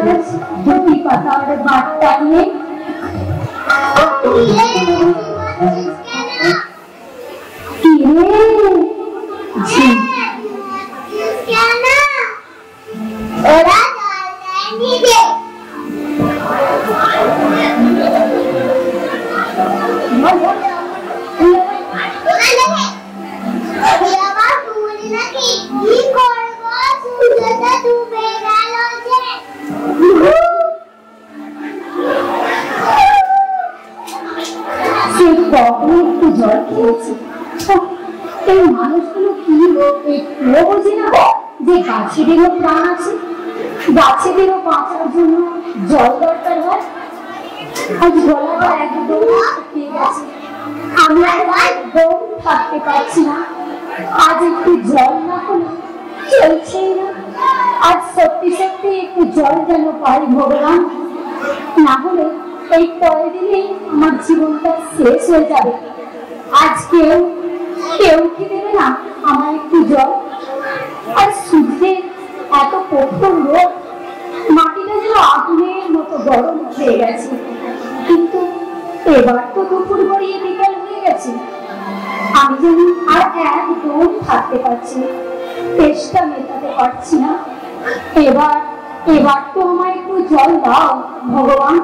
গাছ দুটি পাতার বার্তা নিয়ে একটু জল খেয়েছি। এই মানুষগুলো কি একটুও বোঝে না যে গাছেদেরও প্রাণ আছে, গাছেদেরও বাঁচার জন্য জল দরকার হয়। আজ গলাটা একদম শুকিয়ে গেছে, আমি একদম থাকতে পারছি না। আজ একটু জল না হলে চলছেই না। আজ সত্যি সত্যি একটু জল যেন পাই ভগবান, না হলে এই কয়েকদিনেই আমার জীবনটা শেষ হয়ে যাবে। আজ কেউ কি দেবে না আমার একটু জল? আর সূর্যের এত কঠোর রোদ, মাটিটা যেন আগুনের মতো গরম হয়ে গেছে। কিন্তু এবার তো দুপুর গড়িয়ে বিকাল হয়ে গেছে, আমি যেন আর একদম থাকতে পারছি না, তেষ্টা মেটাতে পারছি না। এবার তো আমার একটু জল দাও ভগবান।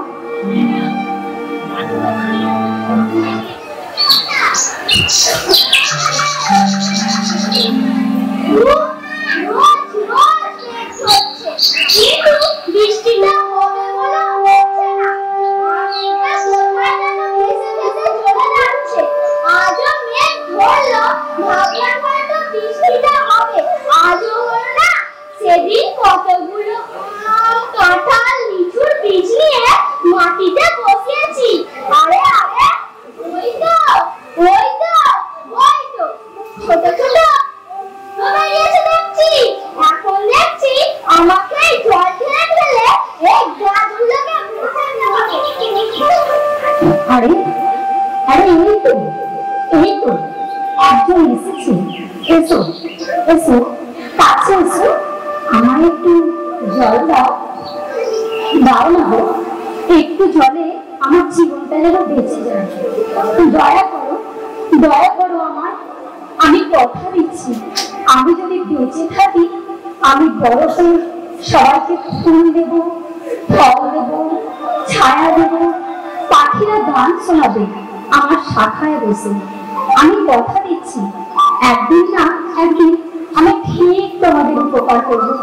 বৃষ্টিটা হবে বলে হচ্ছে না, আজও মেঘ ধরলো, ভাবলাম হয়তো বৃষ্টিটা হবে, আজও হলো না। সেদিন কতগুলো কাঁঠাল লিচুর বীজ নিয়ে মাটিতে বসিয়েছি। আরে আরে ওই তো ছোট ছোট বেরিয়েছে দেখছি। এখন দেখছি আমাকে জল ঢেলে ঢেলে এই গাছগুলোকে মুছে নেওয়া। আরে এই তো একজন এসেছে। এসো এসো, কাছে এসো, আমার একটু জল দাও না গো। একটু জলে আমার জীবনটা যেন বেঁচে যায়। দয়া করো আমার। আমি কথা দিচ্ছি, আমি যদি বেঁচে থাকি আমি বড় হয়ে সবাইকে ফুল দেব, ফল দেব, ছায়া দেব, পাখিরা গান শোনাবে আমার শাখায় বসে। আমি কথা দিচ্ছি একদিন না একদিন আমি ঠিক তোমাদের উপকার করবো।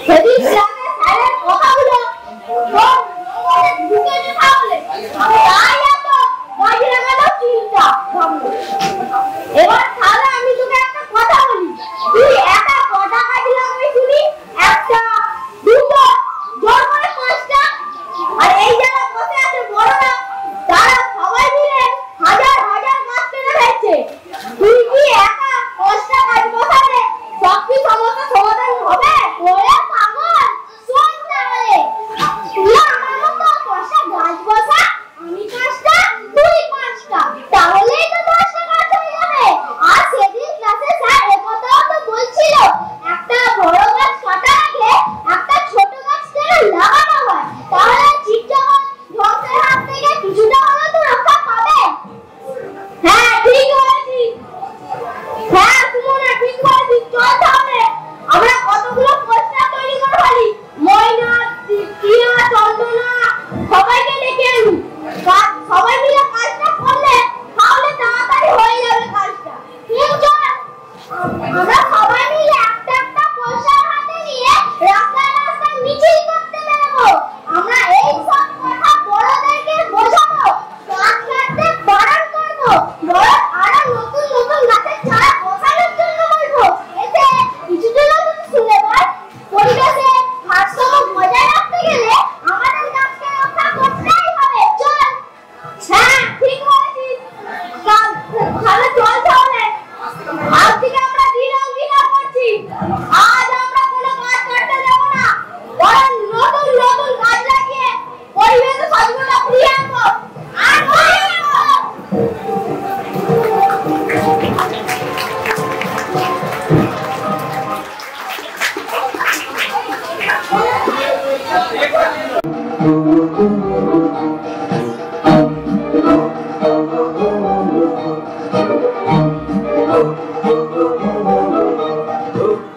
সেদিন গ্রামে স্যারের কথাগুলো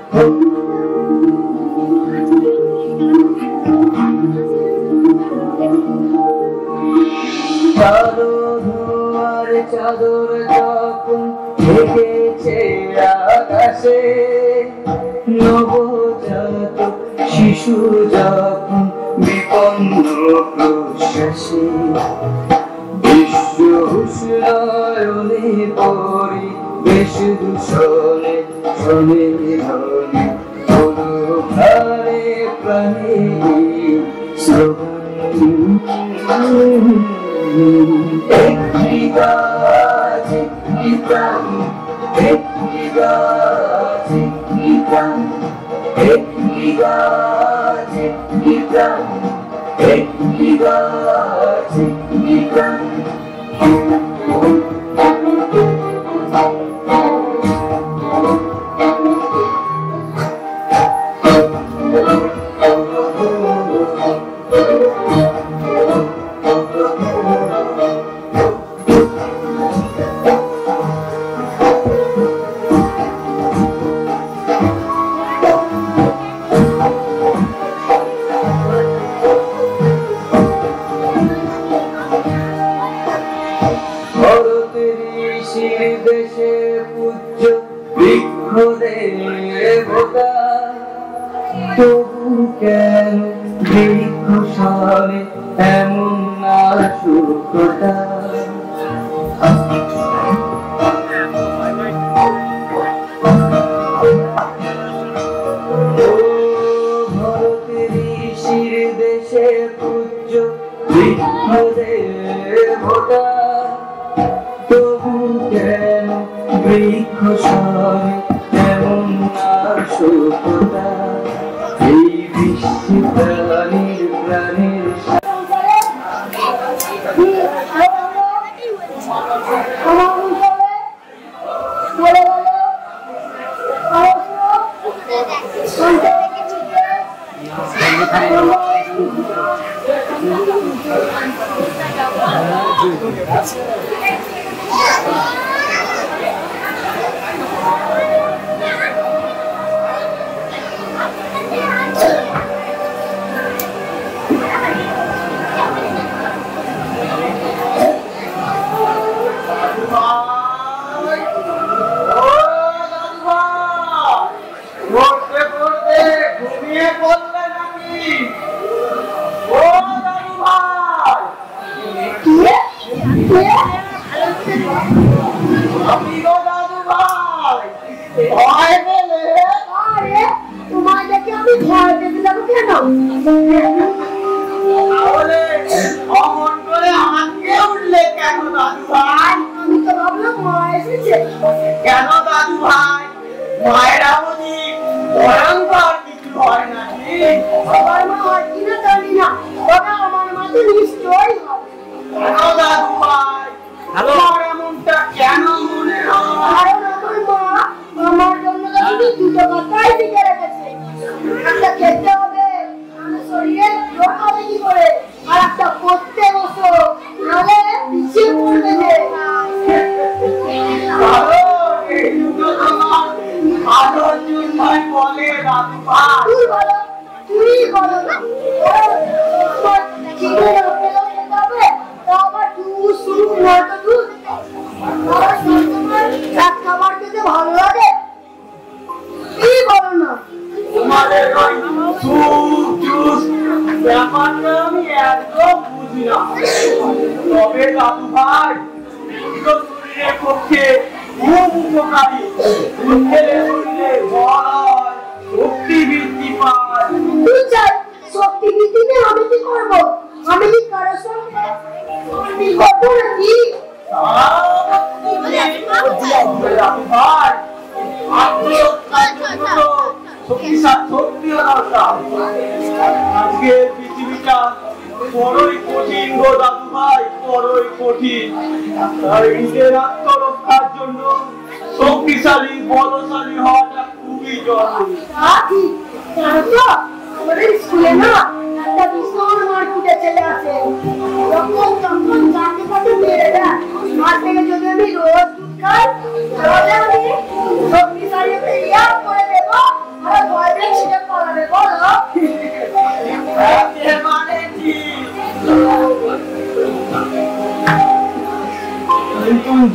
কালো ধোঁয়ার চাদর যখন ঢেকেছে আকাশে, নবজাতক শিশু যখন বিপন্ন প্রশ্বাসে, বিশ্ব উষ্ণায়নে পরিবেশ দূষণে শোনে ধনে হলো প্রাণে প্রাণে শ্রবণ। একটি গাছ একটি প্রাণ, একটি গাছ একটি প্রাণ, একটি গাছ একটি প্রাণ, একটি গাছ একটি প্রাণ। দেশে পূজ্য বৃক্ষ দেবতা, তবু কেন বৃক্ষ সালে এমন নাশকতা? ভারতের ঋষির দেশে পূজ্য বৃক্ষ দেবতা, তবু কেন বৃক্ষ সালে এমন নাশকতা? এই বিশ্বে প্রাণীর প্রাণের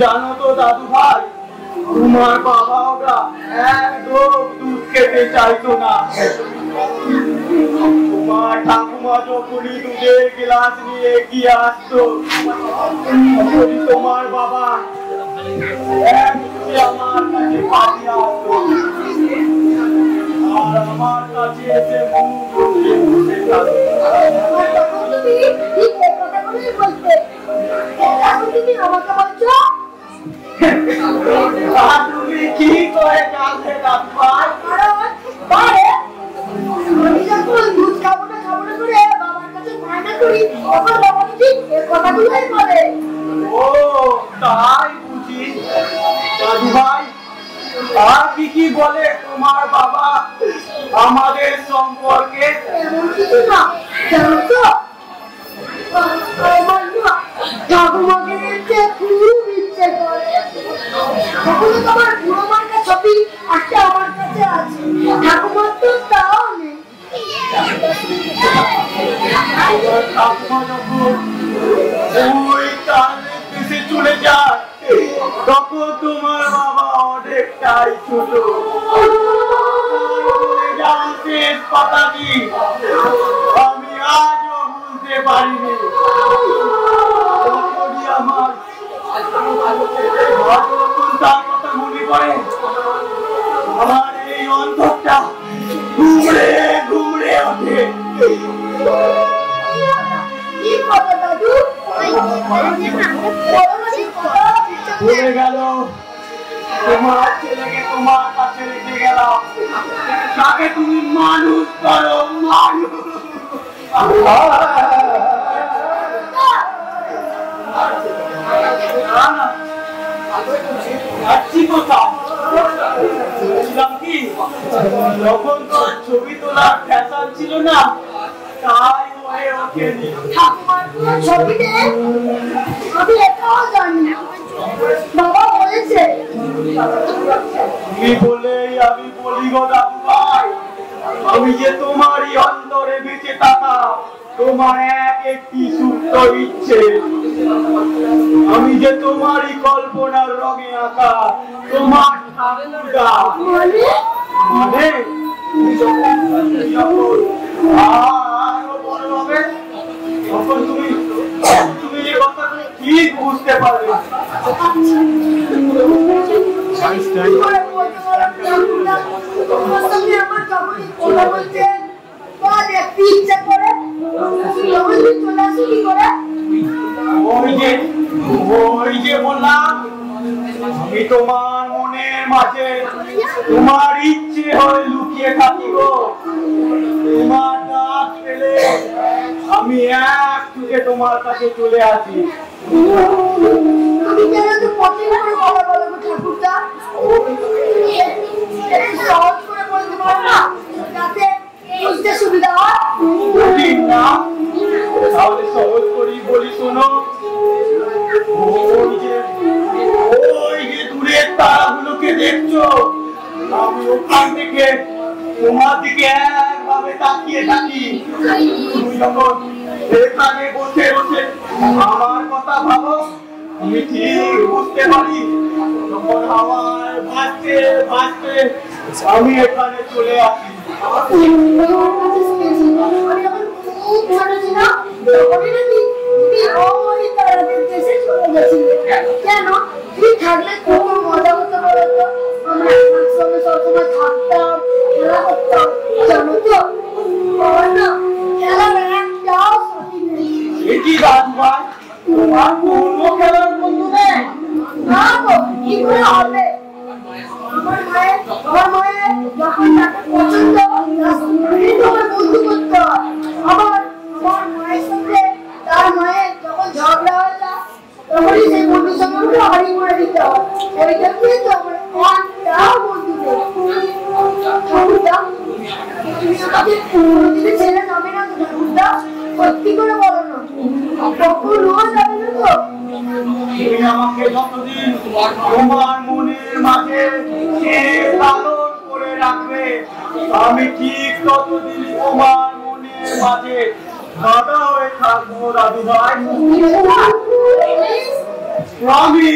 জানো তো দাদু ভাই, তোমার বাবা ওরা একদম দুধ খেতে চাইতো না। তোমার ঠাকুমা যখনই দুধের গ্লাস নিয়ে এগিয়ে আসতো, তখনই তোমার বাবা আমার কাছে পাঠিয়ে আসতো, আর আমার কাছে এসে তুমি কি করে জানতে দাদু ভাই? আমি যখন দুধ খাবো না করে বাবার কাছে বায়না করি, তখন বাবা ঠিক এই কথাগুলোই বলে। ও তাই বুঝি। দাদু ভাই, আর কি বলে তোমার বাবা আমাদের সম্পর্কে? এমন কিছু না, জানো তো ঠাকুমাকে দেখতে খুব ইচ্ছে করে। তখনও তোমার বুড়ো মার্কা ছবি একটা আমার কাছে আছে, ঠাকুমার তো তাও নেই। ঠাকুমা যখন ওই তালের দেশে চলে যায়, তখন তোমার বাবা অনেকটাই ছোট। শেষ কথা কি আমি আজও বুঝতে পারিনি। আমার তার কথা মনে করে আমার এই অন্তরটা ঘুরে ঘুরে ওঠে। ভুলে গেল তোমার ছেলেকে তোমার কাছে রেখে গেলাম, তাকে তুমি মানুষ করো, মানুষ। যখন তোর ছবি তোলার ফ্যাশন ছিল না, তাই হয়ে ওঠেনি। ঠাকুমার ছবিতে আমি এটাও জানি না, বাবা বলেছে। তুমি বলেই আমি বলি গো দাদু ভাই, আমি যে তোমারই অন্তরে বেঁচে থাকা তোমার এক একটি সুপ্ত ইচ্ছে, আমি যে তোমারই কল্পনার রঙে আঁকা তোমার ঠাকুরদা। মানে আরো বড় হবে তখন তুমি যে কথাটা ঠিক বুঝতে পারবে। ওই যে বললাম, আমি তোমার মনের মাঝে তোমার ইচ্ছে হয়ে লুকিয়ে থাকি গো। তোমার ডাক পেলে আমি এক চুকে তোমার কাছে চলে আসি। আমি কেন তো পছন্দ করে কথা বলবো ঠাকুরদা? সহজ করে বলতে পারো না, যাতে বুঝতে সুবিধা হয়। ঠিক না, তাহলে সহজ করেই বলি শোনো। ওই যে দূরের তারাগুলোকে দেখছো, আমি ওখান থেকে তোমার দিকে একভাবে তাকিয়ে থাকি। তুমি যখন এখানে বসে বসে আমার কথা ভাবো, আমি ঠিক বুঝতে পারি। যখন হাওয়ায় ভাসতে ভাসতে আমি এখানে চলে আসি। কেন তুই থাকলে খুব মজা হতো বলতো? আমরা একসঙ্গে সবসময় থাকতাম, খেলা করতাম, জানো তো? না খেলার একটাও সঠিক নেই। কি দাদু ভাই, তোমার কোনো খেলার বন্ধু নেই? না গো, কি করে হবে? আমার মায়ের যখন তাকে পছন্দ, তোমার বন্ধু করতে হয়। আমার মায়ের সঙ্গে তার মায়ের যখন ঝগড়া হয়ে যায়, তখনই সেই বন্ধুর সঙ্গে আমাকে হারিয়ে করে দিতে হয়। ওই জন্যই তো আমার একটাও বন্ধু নেই। ঠাকুরদা, তুমি আমাকে কোনোদিনও ছেড়ে যাবে না তো ঠাকুরদা? সত্যি করে বলো না, কখনো যাবে না তো? তুমি আমাকে যতদিন তোমার মনের মাঝে লালন করে রাখবে, আমি ঠিক ততদিন তোমার মনের মাঝে দাদা হয়ে থাকবো দাদু ভাই। আমি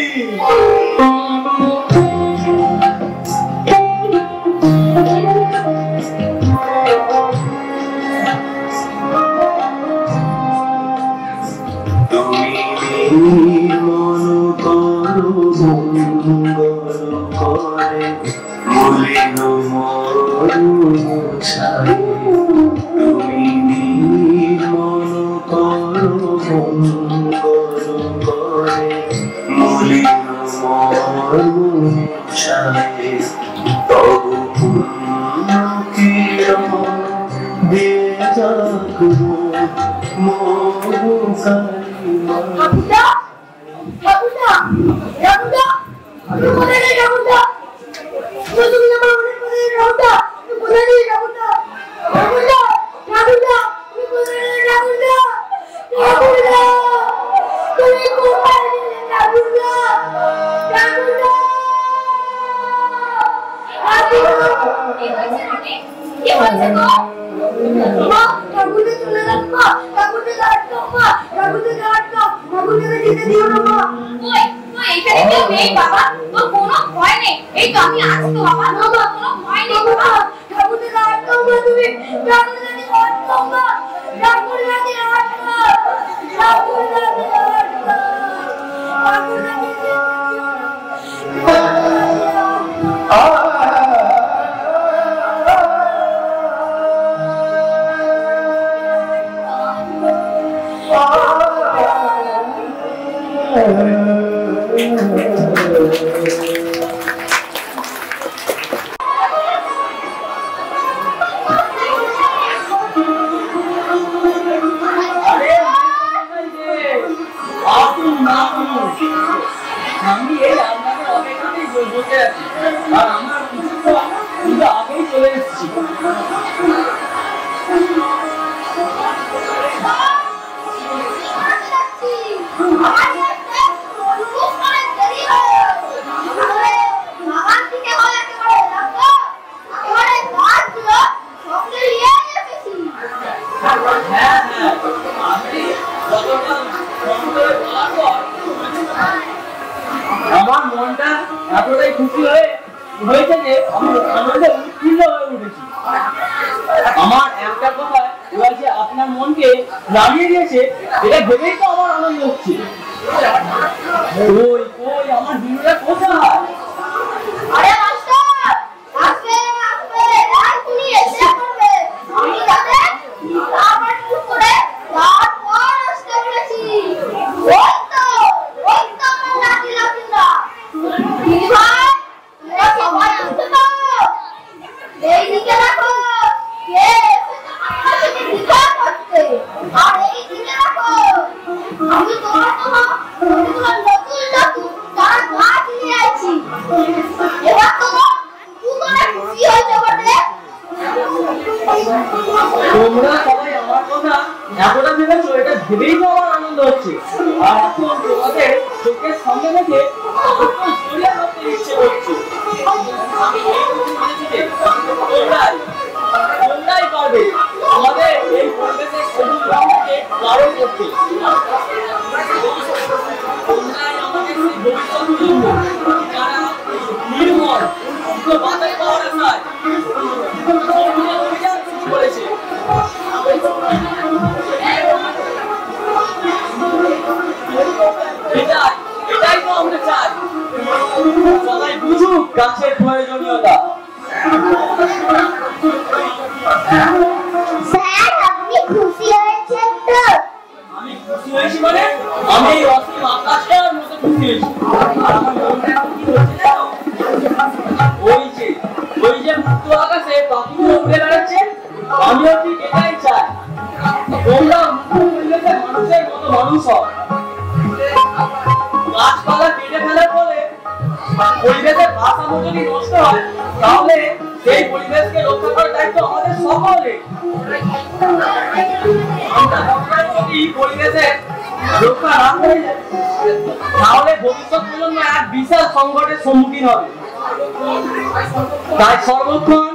সর্বক্ষণ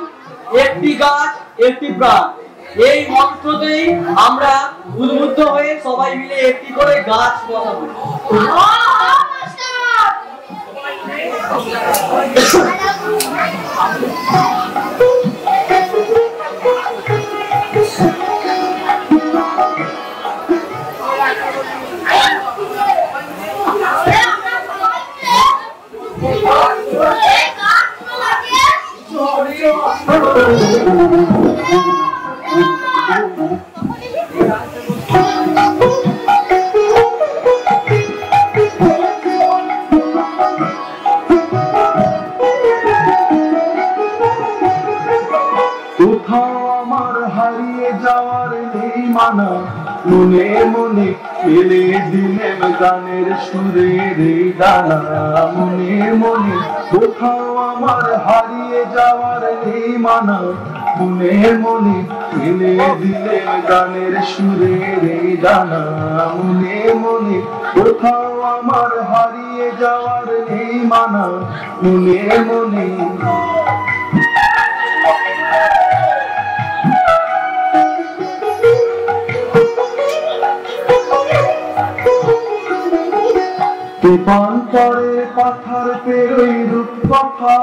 একটি গাছ একটি প্রাণ এই মন্ত্রতেই আমরা উদ্বুদ্ধ হয়ে সবাই মিলে একটি করে গাছ বসাবো। মনে মনে ফেলে দিলেন গানের সুরের এই দানা মনে মনে কোথাও আমার হারিয়ে যাওয়ার এই মানা মনে মনে ফেলে দিলেন গানের সুরের এই দানা মনে মনে কোথাও আমার হারিয়ে যাওয়ার এই মানা মনে মনে তুফান পরে পাথার পেরোই রূপ কথা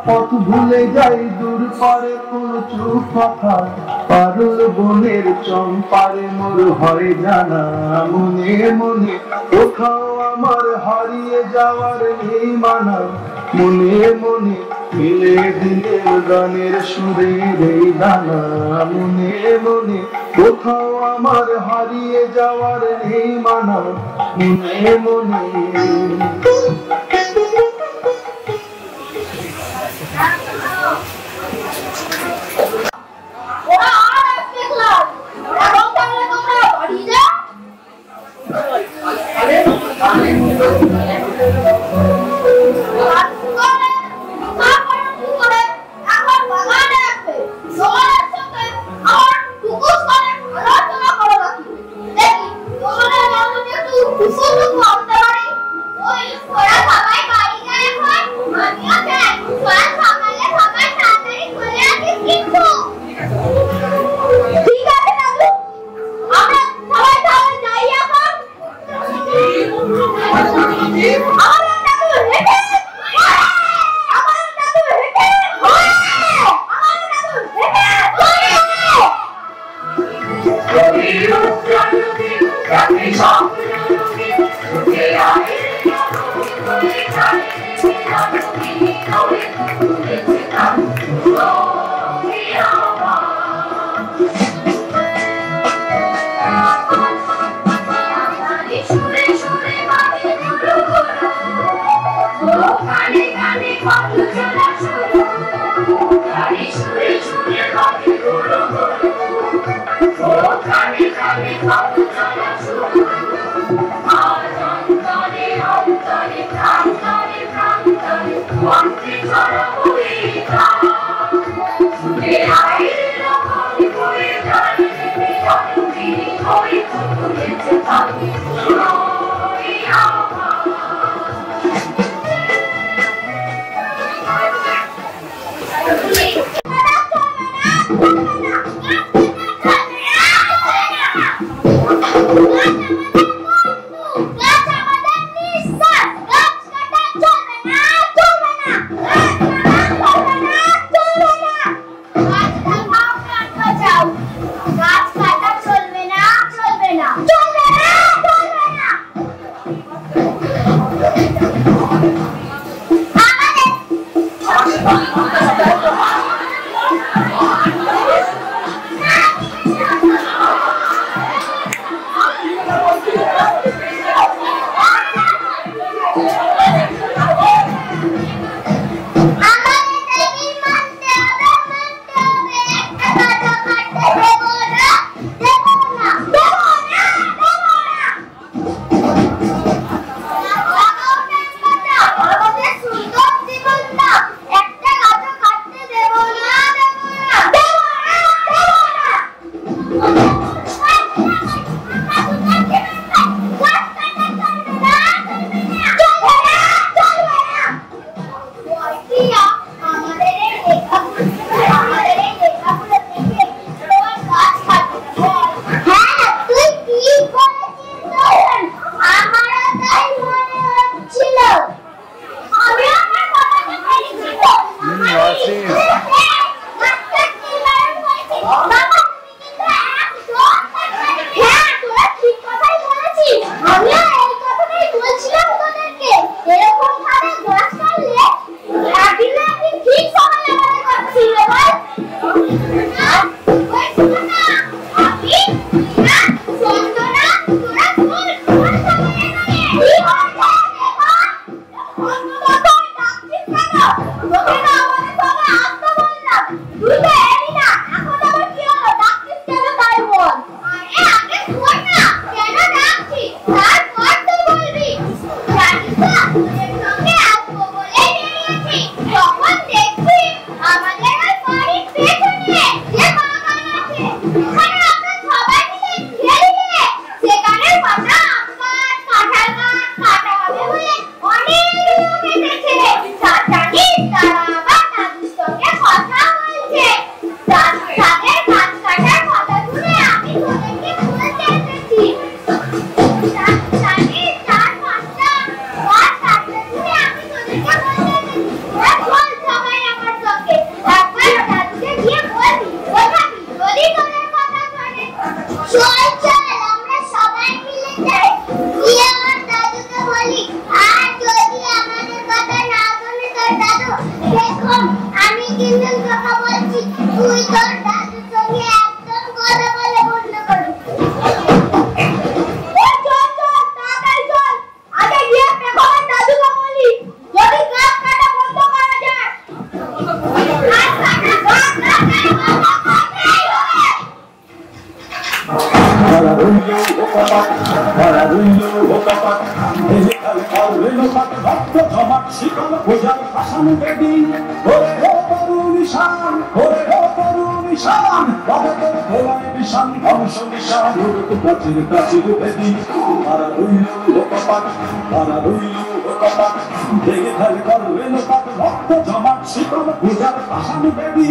পথ ভুলে যাই দূর পারে কোন চুপ কথা পারুল বনের চম্পারে মোর হয় জানা মনে মনে কোথাও আমার হারিয়ে যাওয়ার এই মানা মনে মনে মিলে দিলে গানের সুরের এই দানা মনে মনে কোথাও আমার হারিয়ে যাওয়ার এই মানা মনে মনে কপাট ধরা রইল কপাট ভেজে খালে করবে লোপাট রক্ত জমাট শিকল পূজার ভাষণ বেদি ওরে হো তরু নিশান ওরে হো তরু নিশান বাবা তোর ভোলায় নিশান ধ্বংস নিশান উড়তে প্রাচীর প্রাচীর বেদি ধরা রইল কপাট ধরা রইল কপাট ভেজে খালে করবে লোপাট রক্ত জমাট শিকল পূজার ভাষণ বেদি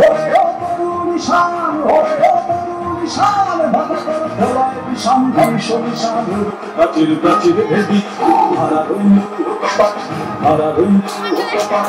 ওরে হো তরু নিশান ওরে হো তরু নিশান বাবা তোর ভোলায় নিশান ধ্বংস নিশান উড়তে প্রাচীর প্রাচীর বেদি ধরা রইল কপাট ধরা রইল কপাট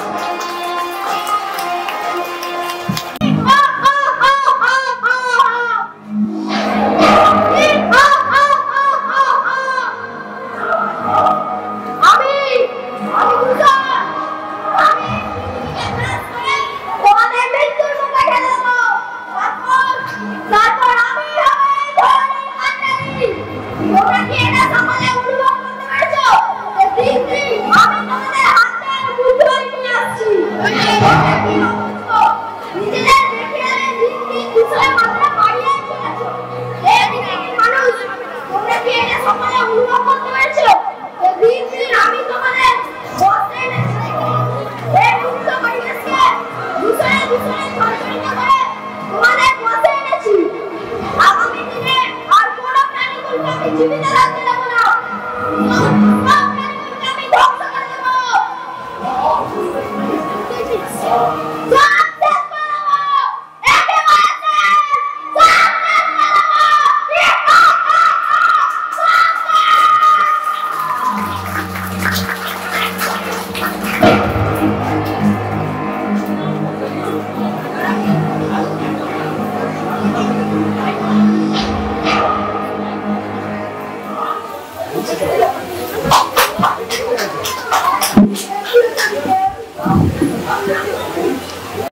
Thank you.